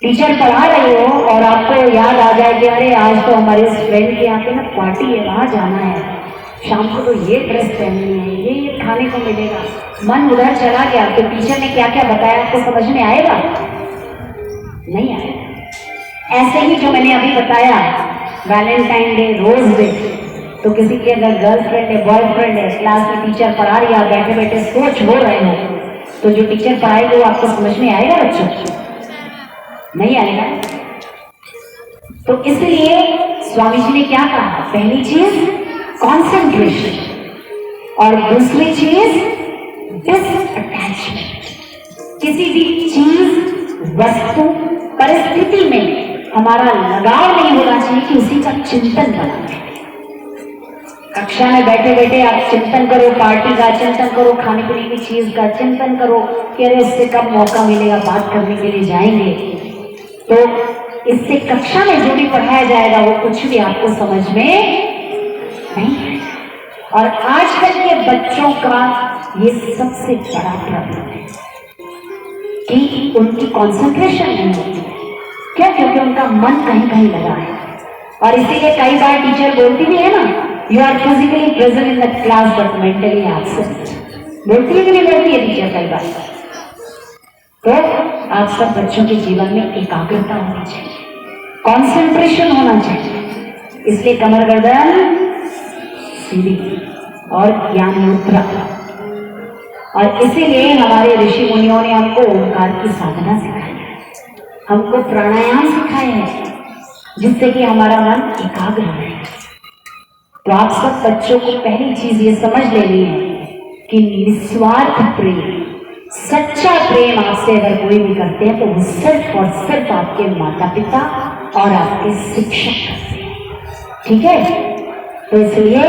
टीचर पढ़ा रही हो और आपको याद आ जाए कि अरे आज तो हमारे इस फ्रेंड के यहाँ पे ना पार्टी है, वहां जाना है, शाम को तो ये ड्रेस पहननी है, ये खाने को मिलेगा, मन उधर चला गया, तो टीचर ने क्या क्या बताया आपको समझ में आएगा? नहीं आएगा। ऐसे ही जो मैंने अभी बताया वैलेंटाइन डे, रोज डे, तो किसी की अगर गर्लफ्रेंड है, बॉयफ्रेंड है, क्लास में टीचर पढ़ा रही है, आप बैठे बैठे सोच हो रहे हो, तो जो टीचर पढ़ाएगी वो आपको समझ में आएगा बच्चों? नहीं आएगा। तो इसलिए स्वामी जी ने क्या कहा? पहली चीज कॉन्सेंट्रेशन और दूसरी चीज डिसअटैचमेंट। किसी भी चीज, वस्तु, परिस्थिति में हमारा लगाव नहीं होना चाहिए कि उसी का चिंतन बनाए। कक्षा में बैठे बैठे आप चिंतन करो पार्टी का, चिंतन करो खाने पीने की चीज का, चिंतन करो कि अरे उससे कब मौका मिलेगा बात करने के लिए जाएंगे, तो इससे कक्षा में जो भी पढ़ाया जाएगा वो कुछ भी आपको समझ में नहीं आएगा। और आजकल के बच्चों का ये सबसे बड़ा प्रॉब्लम है कि उनकी कंसंट्रेशन नहीं होती है। क्यों? क्योंकि उनका मन कहीं कहीं लगा है। और इसीलिए कई बार टीचर बोलती भी है ना, you are physically present in the class but mentally absent. बोलती है कि नहीं बोलती है टीचर कई बार? तो आप सब बच्चों के जीवन में एकाग्रता होनी चाहिए, कंसंट्रेशन होना चाहिए। इसलिए कमर गर्दन सीधी और ज्ञान मुद्रा। और इसीलिए हमारे ऋषि मुनियों ने हमको ओंकार की साधना सिखाई है, हमको प्राणायाम सिखाए हैं, जिससे कि हमारा मन एकाग्र रहे। तो आप सब बच्चों को पहली चीज ये समझ लेनी है कि निस्वार्थ प्रेम, सच्चा प्रेम आपसे अगर कोई भी करते हैं तो वो सिर्फ और सिर्फ आपके माता पिता और आपके शिक्षक करते हैं। ठीक है? तो इसलिए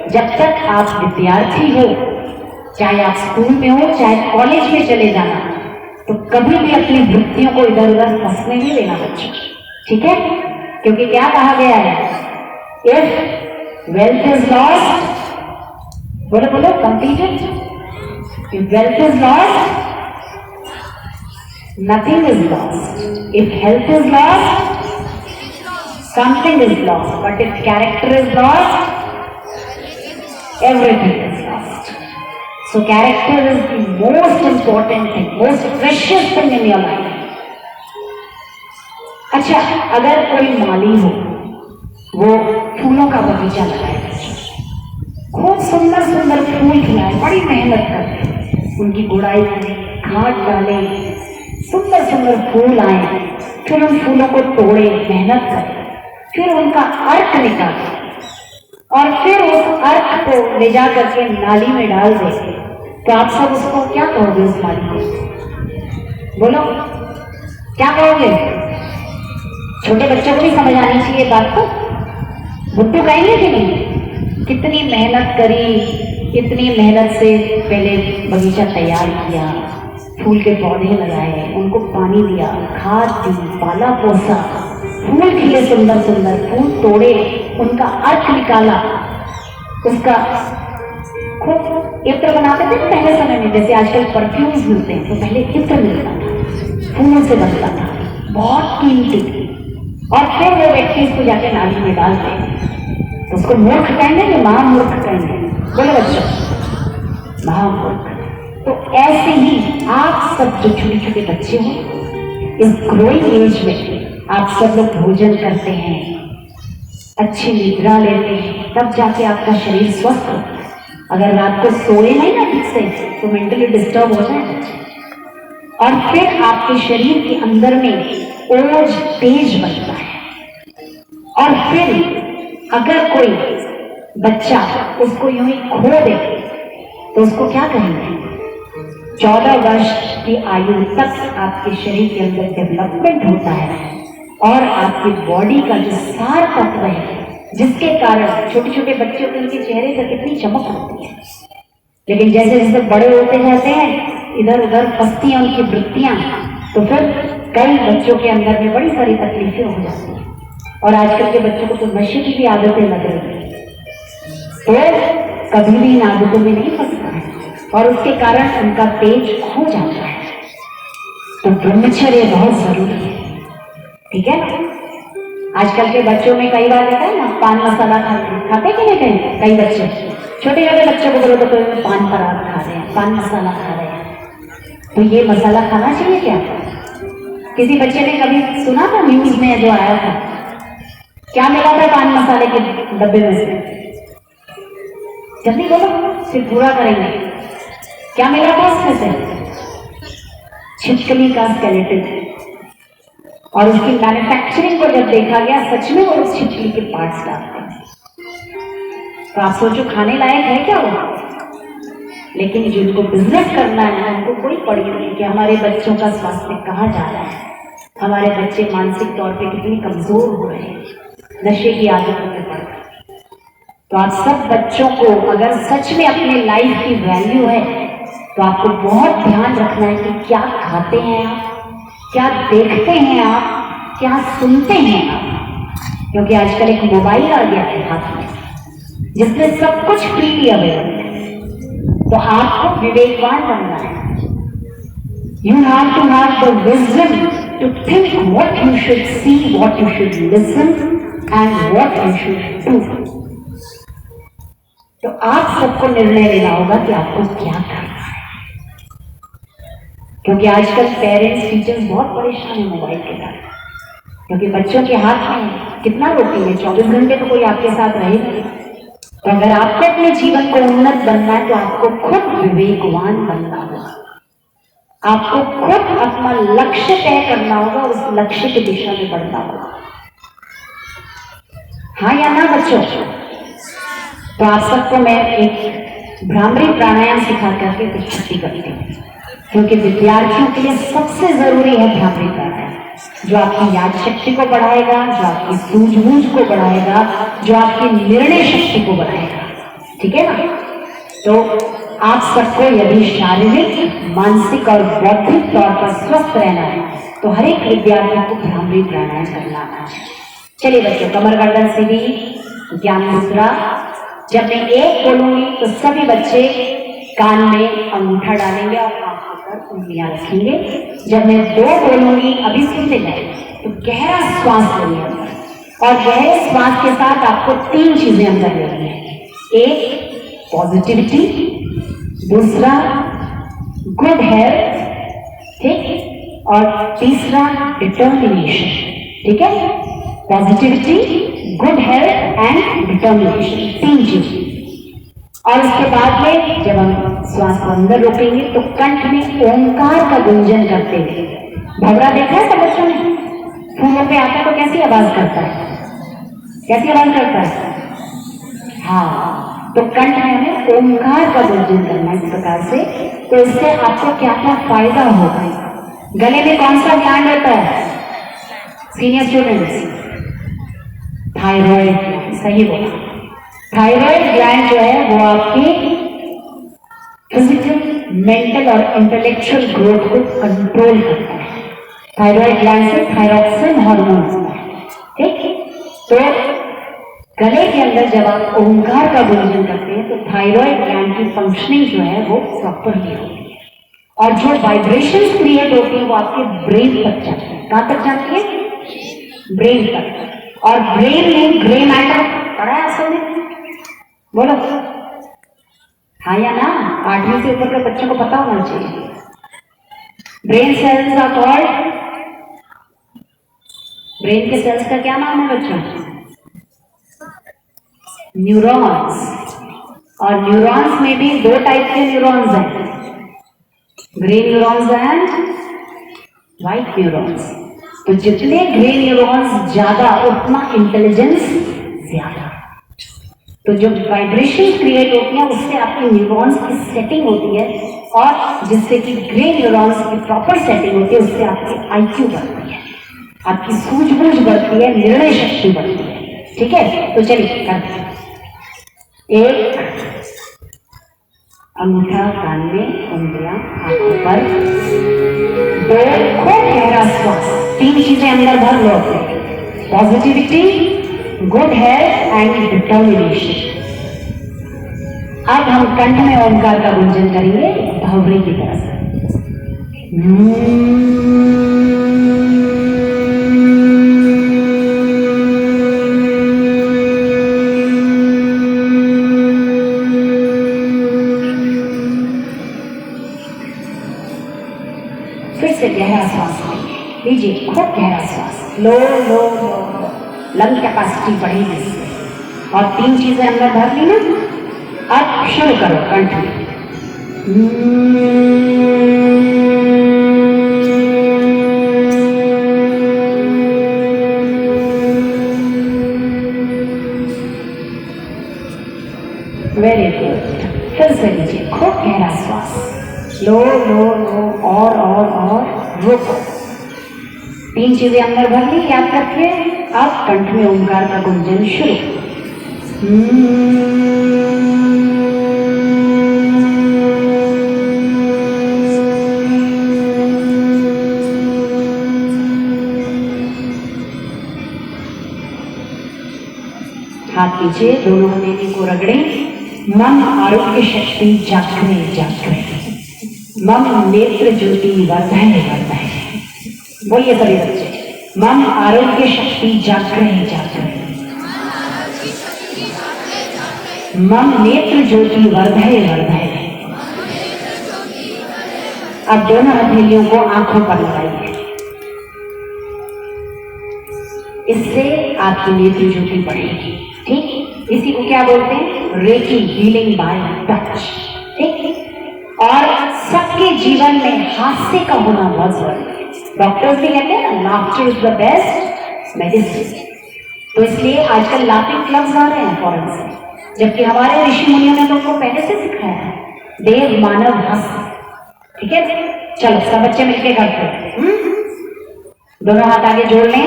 जब तक आप विद्यार्थी हो, चाहे आप स्कूल में हो चाहे कॉलेज में चले जाना, तो कभी भी अपनी वृत्तियों को इधर उधर फंसने नहीं देना बच्चों। ठीक है? क्योंकि क्या कहा गया है? इफ वेल्थ इज लॉस्ट, बोलो बोलो completed, if wealth is lost, nothing is lost. If health is lost, something is lost. But if character is lost, everything is lost. So character is the most important thing, most precious thing in your life. अच्छा, अगर कोई माली हो, वो फूलों का बगीचा लगाए, खूब सुंदर सुंदर फूल खिलाए, बड़ी मेहनत करते, उनकी गुड़ाई करें, खाद डालें, सुंदर सुंदर फूल आए, फिर उन फूलों को तोड़े, मेहनत करें, फिर उनका अर्क निकालें और फिर उस अर्क को ले जा करके नाली में डाल दें, तो आप सब उसको क्या कहोगे? उस माली को बोलो, क्या कहोगे? छोटे बच्चों को भी समझ आनी चाहिए बात को। बुद्धू कहेंगे कि नहीं? कितनी मेहनत करी, कितनी मेहनत से पहले बगीचा तैयार किया, फूल के पौधे लगाए, उनको पानी दिया, खाद दी, पाला पोसा, फूल खिले सुंदर सुंदर, फूल तोड़े, उनका अर्क निकाला, उसका खूब इत्र बनाते थे पहले समय में। जैसे आजकल परफ्यूम्स मिलते हैं, तो पहले इत्र मिलता था, फूलों से बनता था, बहुत कीमती। और फिर वो व्यक्ति इसको जाके नाली में डालते, तो उसको मूर्ख कहेंगे कि महामूर्ख कहेंगे? बोलो बच्चों, महामूर्ख। तो ऐसे ही आप सब जो छोटे छोटे बच्चे हो, इस ग्रोइंग एज में आप सब लोग भोजन करते हैं, अच्छी निद्रा लेते हैं, तब जाके आपका शरीर स्वस्थ होता है। अगर रात को सोए नहीं ना ठीक से, तो मेंटली डिस्टर्ब हो जाए और फिर आपके शरीर के अंदर में ओज तेज बनता है। और फिर अगर कोई बच्चा उसको यूं ही खो दे, तो उसको क्या कहेंगे? 14 वर्ष की आयु तक आपके शरीर के अंदर डेवलपमेंट होता है और आपकी बॉडी का जो सार तत्व है, जिसके कारण छोटे छोटे बच्चे होते हैं, उनके चेहरे पर कितनी चमक होती है। लेकिन जैसे जैसे बड़े होते जाते हैं, इधर उधर फंसती हैं उनकी वृत्तियां, तो फिर कई बच्चों के अंदर में बड़ी सारी तकलीफें हो जाती हैं। और आजकल के बच्चों को तो नशे की भी आदतें लग रही है। तो कभी भी इन आदतों में नहीं फंसता है और उसके कारण उनका तेज खो जाता है। तो ब्रह्मचर्य बहुत जरूरी है, ठीक है। आजकल के बच्चों में कई बार देखा है ना, पान मसाला खाते कि नहीं कहीं कई बच्चे, छोटे छोटे बच्चों को बोलो तो कोई पान पराग खा रहे हैं, पान मसाला खा रहे हैं। तो ये मसाला खाना चाहिए क्या? किसी बच्चे ने कभी सुना था न्यूज में जो आया था, क्या मिला था पान मसाले के डब्बे में से? जल्दी बोलो, फिर पूरा करेंगे। क्या मिला था उसमें से? छिपकली का स्केलेटन। और उसकी मैन्युफैक्चरिंग को जब देखा गया, सच में वो उस छिपकली के पार्ट्स डालते हैं। तो आप सोचो खाने लायक है क्या वो? लेकिन जिनको बिजनेस करना है उनको कोई पड़ी नहीं कि हमारे बच्चों का स्वास्थ्य कहाँ जा रहा है, हमारे बच्चे मानसिक तौर पे कितनी कमजोर हो रहे हैं, नशे की आदतों में पड़ रहे। तो आप सब बच्चों को अगर सच में अपने लाइफ की वैल्यू है तो आपको बहुत ध्यान रखना है कि क्या खाते हैं आप, क्या देखते हैं आप, क्या सुनते हैं आप। क्योंकि आजकल एक मोबाइल आ गया है हाथ में जिसमें सब कुछ फ्रीली अवेलेबल है। तो आपको विवेकवान बनना है। You have to have the wisdom to think what you should see, what you should listen and what you should do. तो आप सबको निर्णय लेना होगा कि आपको क्या करना है। क्योंकि आजकल पेरेंट्स टीचर्स बहुत परेशान है मोबाइल के कारण, क्योंकि बच्चों के हाथ में कितना रोकेंगे, 24 घंटे तो कोई आपके साथ रहेगा। तो अगर आपको अपने जीवन को उन्नत बनना है तो आपको खुद विवेकवान बनना होगा, आपको खुद अपना लक्ष्य तय करना होगा, उस लक्ष्य की दिशा में बढ़ना होगा। हाँ या ना बच्चों? तो आप सबको मैं एक भ्रामरी प्राणायाम सिखा करके कुछ छुट्टी करती हूँ, क्योंकि विद्यार्थियों के लिए सबसे जरूरी है भ्रामरी प्राणायाम, जो आपकी याद शक्ति को बढ़ाएगा, जो आपकी सूझबूझ को बढ़ाएगा, जो आपकी निर्णय शक्ति को बढ़ाएगा, ठीक है ना। तो आप सबको यदि शारीरिक, मानसिक और बौद्धिक तौर पर स्वस्थ रहना है तो हर एक विद्यार्थी को भ्रामरी प्राणायाम करना है। चलिए बच्चों, कमर गर्दन सीधी, ज्ञान मुद्रा। जब मैं एक बोलूंगी तो सभी बच्चे कान में अंगूठा डालेंगे और आंखों पर उंगलियां रखेंगे। जब मैं 2 बोलूंगी, अभी सुनते जाए, तो गहरा श्वास लेंगे और गहरे श्वास के साथ आपको 3 चीजें अंदर लेनी है। एक पॉजिटिविटी, दूसरा गुड हेल्थ, ठीक, और तीसरा डिटर्मिनेशन, ठीक है। Positivity, good health and determination, 3 चीज। और उसके बाद में जब हम श्वास को अंदर रोकेंगे तो कंठ में ओंकार का गुंजन करते हुए, भवरा देखा है सब बच्चों ने? फूलों पे आता है तो कैसी आवाज करता है? कैसी आवाज करता है? हाँ, तो कंठ में हमें ओंकार का गुंजन करना है इस प्रकार से। तो इससे आपको क्या क्या फायदा होगा? गले में कौन सा ग्लैंड होता है सीनियर स्टूडेंट्स? थायराइड, सही बोला। थायराइड ग्लैंड जो है वो आपकी फिजिकल, मेंटल और इंटेलेक्चुअल ग्रोथ को कंट्रोल करता है। थायराइड ग्लैंड से थायरॉक्सिन हार्मोन होता है, ठीक। तो गले के अंदर जब आप ओंकार का गुंजन करते हैं तो थायराइड ग्लैंड की फंक्शनिंग जो है वो प्रॉपरली होती है और जो वाइब्रेशंस क्रिएट होती है वो आपके ब्रेन तक जाती है। कहां तक जाती है? ब्रेन तक। और ब्रेन में ग्रे मैटर पढ़ा है आपने? बोलो हाँ या ना? 8वीं से ऊपर के बच्चों को पता होना चाहिए। ब्रेन सेल्स का कॉल्ड, ब्रेन के सेल्स का क्या नाम है बच्चों? न्यूरॉन्स। और न्यूरॉन्स में भी 2 टाइप के न्यूरॉन्स हैं, grey neurons and white neurons. तो जितने ग्रे न्यूरॉन्स ज्यादा उतना इंटेलिजेंस ज्यादा। तो जो वाइब्रेशन क्रिएट होती है उससे आपकी न्यूरॉन्स की सेटिंग होती है और जिससे कि ग्रे न्यूरॉन्स की प्रॉपर सेटिंग होती है उससे आपकी आईक्यू बढ़ती है, आपकी सूझबूझ बढ़ती है, निर्णय शक्ति बढ़ती है, ठीक है। तो चलिए करते हैं। एक अंगूठा कान में, उंगलियां आंखों पर, 2 खूब गहरा श्वास, 3 चीजें अंदर भर लो, positivity, good health and determination. अब हम कंठ में ओंकार का गुंजन करेंगे भंवरे की तरह से। फिर से गहरा श्वास लीजिए, खूब गहरा श्वास, लो लो लो, लंग कैपेसिटी बढ़ेगी इससे। और 3 चीजें अंदर भर ली ना, अब शुरू करो कंठ में। Very good. फिर से लीजिए, खूब गहरा श्वास, लो लो लो, और रुको। 3 चीजें अंदर भर ली याद करके। अब कंठ में ओंकार का गुंजन शुरू। हाथ नीचे, दोनों हथेली को रगड़े। मन आरोग्य शक्ति जागृत जागृत, मम नेत्र ज्योति वर्धय वर्धय। बोलिए सभी बच्चे, मम आरोग्य शक्ति जागृत जागृत, मम नेत्र ज्योति वर्धय वर्धय। अब दोनों हथेलियों को आंखों पर लगाइए, इससे आपकी नेत्र ज्योति बढ़ेगी। ठीक, इसी को क्या बोलते हैं? Reiki, healing by touch. ठीक, और सबके जीवन में हास्य का होना बहुत जरूरी है। डॉक्टर्स भी कहते हैं ना, laughter is the best medicine. तो इसलिए आजकल लाफिंग क्लब्स आ रहे हैं फॉरेन से, जबकि हमारे ऋषि मुनियों ने तो उनको पहले से सिखाया है, देव मानव हास्य। ठीक है, चलो सब बच्चे मिलके करते हैं। दोनों हाथ आगे जोड़ लें।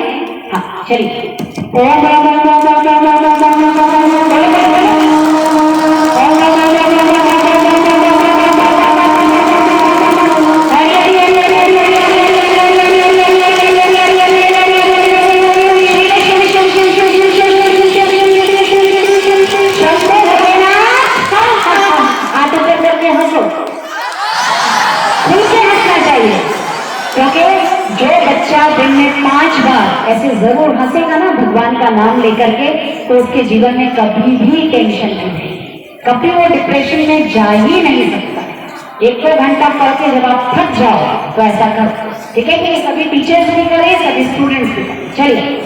हाँ चलिए, दिन में 5 बार ऐसे जरूर हंसेगा ना भगवान का नाम लेकर के, तो उसके जीवन में कभी भी टेंशन नहीं रहेगी, कभी वो डिप्रेशन में जा ही नहीं सकता। 1-2 घंटा पढ़ के जब आप थक जाओ तो ऐसा करो। ठीक है कि सभी टीचर्स भी करें, सभी स्टूडेंट्स भी करें। चलिए,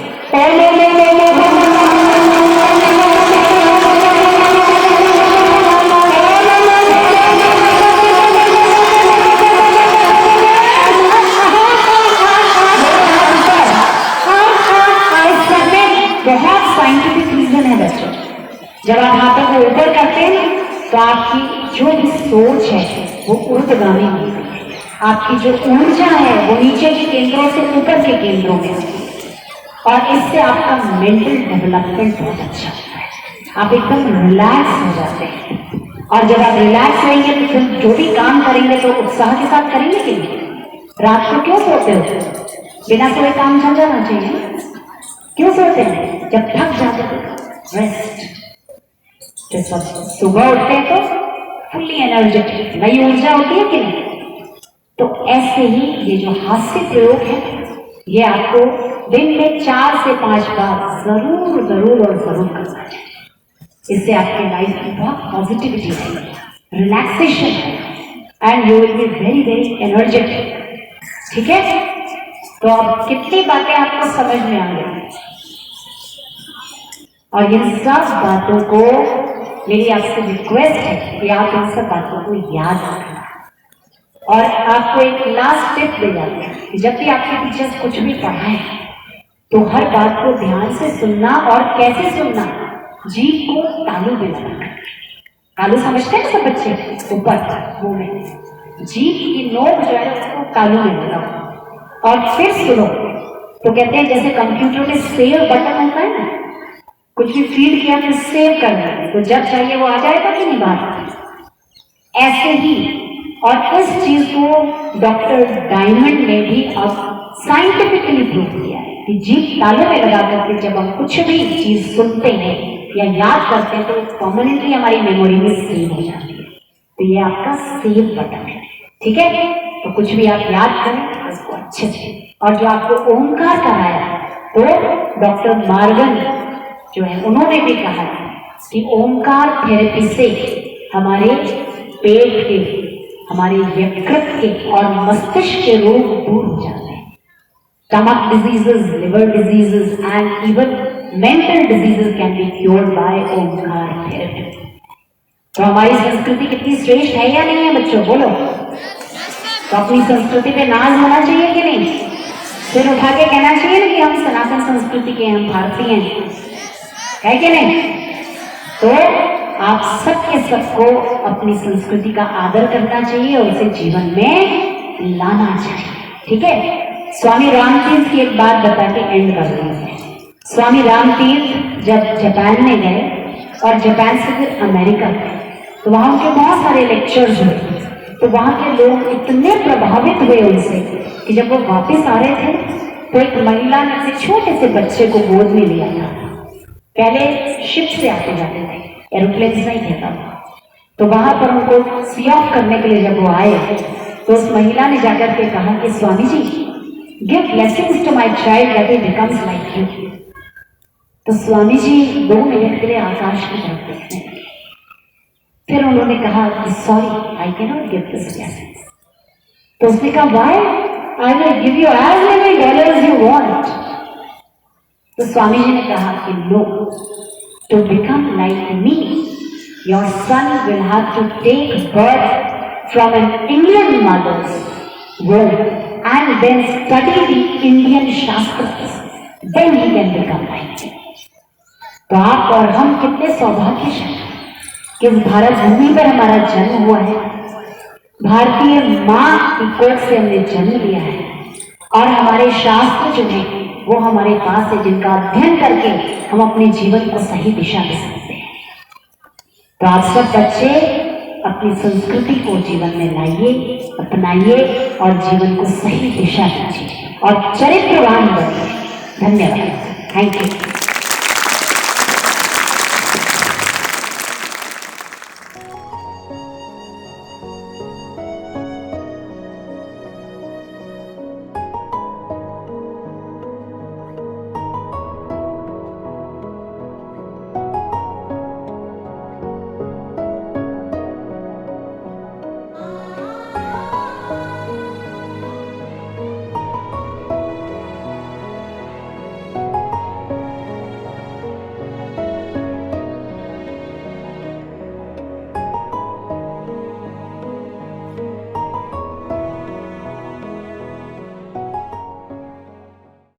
बहुत साइंटिफिक रीजन है बच्चों। जब आप हाथों को ऊपर करते हैं तो आपकी जो भी सोच है वो ऊर्ध्वगामी होती है, आपकी जो ऊर्जा है वो नीचे के केंद्रों से ऊपर के केंद्रों में होती है, और इससे आपका मेंटल डेवलपमेंट बहुत अच्छा होता है। आप एकदम रिलैक्स हो जाते हैं, और जब आप रिलैक्स रहेंगे तो फिर जो भी काम करेंगे तो उत्साह के साथ करेंगे कि नहीं। रात को क्यों सोते हो? बिना सोए काम चल जाना चाहिए। क्यों सोते हैं? जब थक जाते तो रेस्ट। तो सब सुबह उठते हैं तो फुल्ली एनर्जेटिक, नई ऊर्जा होती है कि नहीं। तो ऐसे ही ये जो हास्य प्रयोग है, ये आपको दिन में 4 से 5 बार जरूर जरूर और जरूर करना चाहिए। इससे आपके लाइफ में बहुत पॉजिटिविटी है, रिलैक्सेशन है, and you will be very very energetic. ठीक है, तो अब कितनी बातें आपको समझ में आ गई, और इन सब बातों को मेरी आपसे रिक्वेस्ट है कि आप इन सब बातों को याद रखना। और आपको एक लास्ट टिप दे जाते हैं कि जब भी आपके टीचर्स कुछ भी पढ़ाएं तो हर बात को ध्यान से सुनना, और कैसे सुनना, जीभ को तालू में लगाना। तालू समझते हैं सब बच्चे? ऊपर मुंह में जीभ की नोक जो है उसको तालू में लगाओ और फिर सुनो। तो कहते हैं जैसे कंप्यूटर में सेव बटन होता है ना, कुछ भी फीड किया तो सेव करना है, तो जब चाहिए वो आ जाएगा कि नहीं बात। ऐसे ही, और इस चीज को डॉक्टर डायमंड ने भी अब साइंटिफिकली प्रूव किया है कि जीभ तालू में लगा करके जब हम कुछ भी चीज सुनते हैं या याद करते हैं तो परमानेंटली हमारी मेमोरी में सेव हो जाती है। तो ये आपका सेव बटन है, ठीक है। तो कुछ भी आप याद करें उसको अच्छे से। और जो आपको ओंकार कराया तो डॉक्टर मार्गन जो है उन्होंने भी कहा कि ओंकार थेरेपी से हमारे पेट के, हमारे यकृत के और मस्तिष्क के रोग दूर हो जाते हैं। Stomach diseases, liver diseases and even mental diseases can be cured by Omkar therapy. तो हमारी संस्कृति कितनी श्रेष्ठ है या नहीं है बच्चों, बोलो। तो अपनी संस्कृति पे नाज होना चाहिए कि नहीं? फिर उठा के कहना चाहिए ना कि हम सनातन संस्कृति के, हम भारतीय हैं, है कि नहीं? तो आप सबके सबको अपनी संस्कृति का आदर करना चाहिए और उसे जीवन में लाना चाहिए, ठीक है। स्वामी रामतीर्थ की एक बात बता के एंड कर रही हूँ। स्वामी रामतीर्थ जब जापान में गए और जापान से फिर अमेरिका गए तो वहां उनके बहुत सारे लेक्चर्स हुए। तो वहां के लोग इतने प्रभावित हुए उनसे कि जब वो वापस आ रहे थे तो एक महिला ने अपने छोटे से बच्चे को गोद में लिया था। पहले शिप से आते जाते थे, एरोप्लेन नहीं कहता था। तो वहां पर उनको सी ऑफ करने के लिए जब वो आए तो उस महिला ने जाकर के कहा कि Swami ji, give blessings to my child that he becomes like you. तो स्वामी जी 2 मिनट के लिए आकाश की तरफ देखने लगे। फिर उन्होंने कहा कि sorry, I can not give this blessing. तो उसने कहा why, I will give you as many dollars you want. तो स्वामी जी ने कहा कि no, to become like me your son will have to take birth from an Indian mother's womb and then study the Indian Shastras, then he can become like you. तो आप और हम कितने सौभाग्यशाली कि इस भारत भूमि पर हमारा जन्म हुआ है, भारतीय माँ की कोख से हमने जन्म लिया है और हमारे शास्त्र जो है वो हमारे पास है, जिनका अध्ययन करके हम अपने जीवन को सही दिशा दे सकते हैं। तो आप सब बच्चे अपनी संस्कृति को जीवन में लाइए, अपनाइए और जीवन को सही दिशा दीजिए और चरित्रवान बनिए। धन्यवाद, थैंक यू।